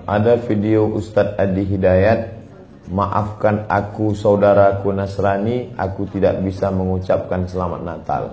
Ada video Ustadz Adi Hidayat, maafkan aku saudaraku Nasrani, aku tidak bisa mengucapkan selamat Natal.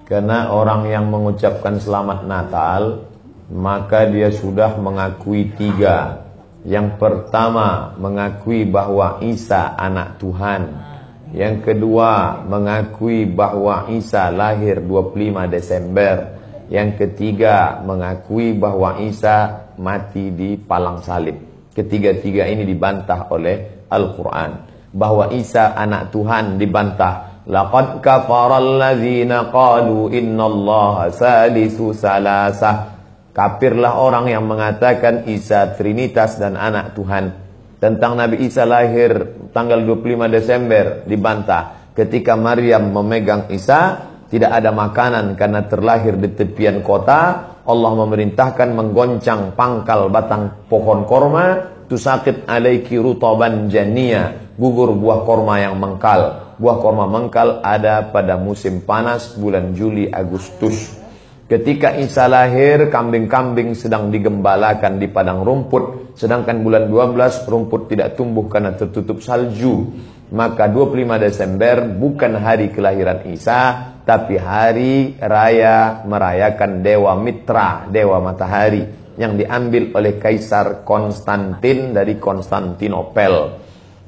Karena orang yang mengucapkan selamat Natal, maka dia sudah mengakui tiga. Yang pertama, mengakui bahwa Isa anak Tuhan. Yang kedua, mengakui bahwa Isa lahir 25 Desember. Yang ketiga, mengakui bahwa Isa mati di palang salib. Ketiga-tiga ini dibantah oleh Al-Quran. Bahwa Isa anak Tuhan dibantah. Laqad kafaral ladzina qalu innallaha salisu salasah. Kafirlah orang yang mengatakan Isa Trinitas dan anak Tuhan. Tentang Nabi Isa lahir tanggal 25 Desember dibantah. Ketika Maryam memegang Isa, tidak ada makanan karena terlahir di tepian kota. Allah memerintahkan menggoncang pangkal batang pohon korma. Tusakit alaiki rutaban jania. Gugur buah korma yang mengkal. Buah korma mengkal ada pada musim panas bulan Juli Agustus. Ketika Isa lahir, kambing-kambing sedang digembalakan di padang rumput. Sedangkan bulan 12 rumput tidak tumbuh karena tertutup salju. Maka 25 Desember bukan hari kelahiran Isa, tapi hari raya merayakan Dewa Mitra, Dewa Matahari, yang diambil oleh Kaisar Konstantin dari Konstantinopel.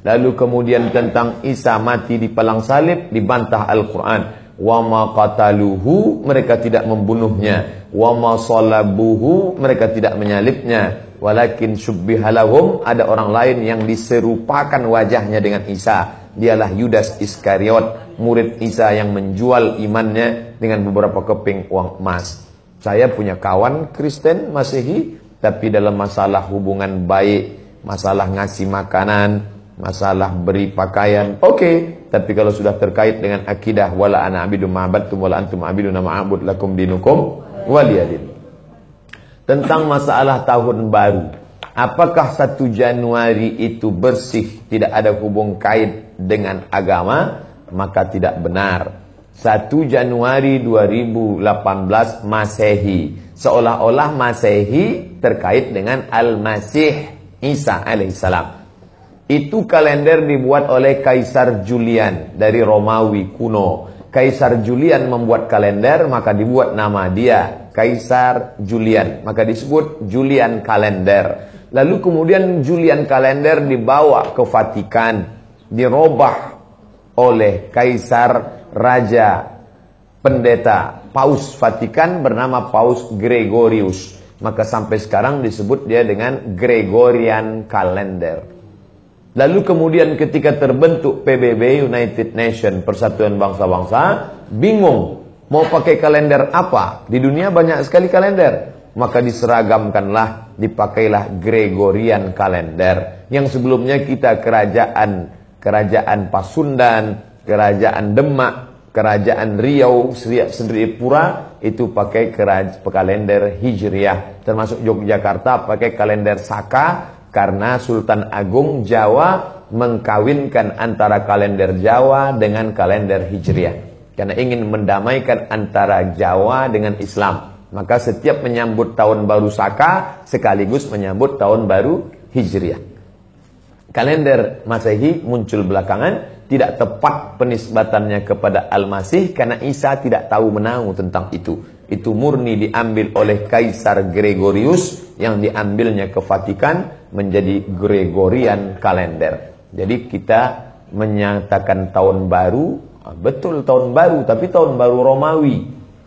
Lalu kemudian tentang Isa mati di palang salib dibantah Al-Quran. Wa ma qataluhu, mereka tidak membunuhnya. Wa ma salabuhu, mereka tidak menyalibnya. Walakin syubbihalahum, ada orang lain yang diserupakan wajahnya dengan Isa. Dialah Yudas Iskariot, murid Isa yang menjual imannya dengan beberapa keping uang emas. Saya punya kawan Kristen Masehi, tapi dalam masalah hubungan baik, masalah ngasih makanan, masalah beri pakaian, oke. Tapi kalau sudah terkait dengan akidah, wala ana abidu ma'abadtum wala antum abiduna ma'abud lakum dinukum waliyadin. Tentang masalah tahun baru, apakah 1 Januari itu bersih, tidak ada hubung kait dengan agama? Maka tidak benar. 1 Januari 2018 Masehi, seolah-olah Masehi terkait dengan Al-Masih Isa alaihissalam. Itu kalender dibuat oleh Kaisar Julian dari Romawi kuno. Kaisar Julian membuat kalender, maka dibuat nama dia Kaisar Julian, maka disebut Julian kalender. Lalu kemudian Julian kalender dibawa ke Vatikan, dirobah oleh Kaisar Raja Pendeta Paus Vatikan bernama Paus Gregorius. Maka sampai sekarang disebut dia dengan Gregorian kalender. Lalu kemudian ketika terbentuk PBB, United Nation, Persatuan Bangsa-Bangsa, bingung mau pakai kalender apa? Di dunia banyak sekali kalender. Maka diseragamkanlah, dipakailah Gregorian kalender. Yang sebelumnya kita kerajaan Pasundan, kerajaan Demak, kerajaan Riau, Sendripura, itu pakai kalender Hijriah. Termasuk Yogyakarta pakai kalender Saka, karena Sultan Agung Jawa mengkawinkan antara kalender Jawa dengan kalender Hijriah. Karena ingin mendamaikan antara Jawa dengan Islam. Maka setiap menyambut tahun baru Saka, sekaligus menyambut tahun baru Hijriah. Kalender Masehi muncul belakangan, tidak tepat penisbatannya kepada Al-Masih, karena Isa tidak tahu menahu tentang itu. Itu murni diambil oleh Kaisar Gregorius, yang diambilnya ke Vatikan menjadi Gregorian kalender. Jadi kita menyatakan tahun baru, betul tahun baru, tapi tahun baru Romawi.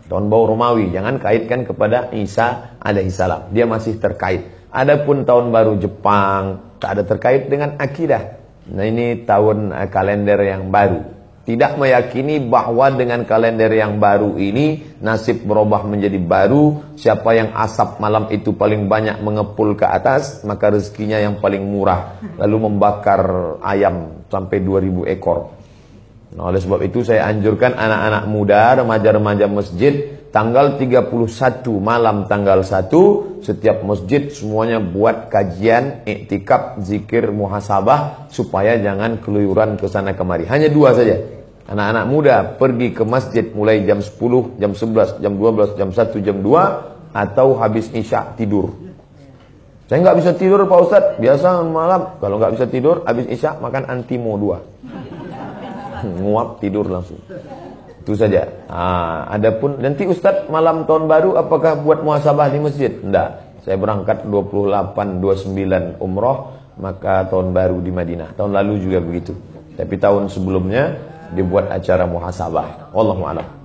Tahun baru Romawi, jangan kaitkan kepada Isa alaihissalam. Dia masih terkait. Adapun tahun baru Jepang, tak ada terkait dengan akidah. Nah, ini tahun kalender yang baru. Tidak meyakini bahwa dengan kalender yang baru ini nasib berubah menjadi baru. Siapa yang asap malam itu paling banyak mengepul ke atas, maka rezekinya yang paling murah. Lalu membakar ayam sampai 2000 ekor. Nah, oleh sebab itu saya anjurkan anak-anak muda, remaja-remaja masjid, tanggal 31 malam tanggal 1, setiap masjid semuanya buat kajian, iktikaf, zikir, muhasabah, supaya jangan keluyuran ke sana kemari. Hanya 2 saja. Anak-anak muda pergi ke masjid mulai jam 10, jam 11, jam 12, jam 1, jam 2, atau habis isya tidur. Saya nggak bisa tidur Pak Ustadz. Biasa malam kalau nggak bisa tidur, habis isya makan Antimo 2. Nguap tidur langsung. Itu saja. Adapun nanti Ustadz malam tahun baru apakah buat muhasabah di masjid? Enggak. Saya berangkat 28-29 umroh, maka tahun baru di Madinah. Tahun lalu juga begitu. Tapi tahun sebelumnya dibuat acara muhasabah. Wallahu a'lam.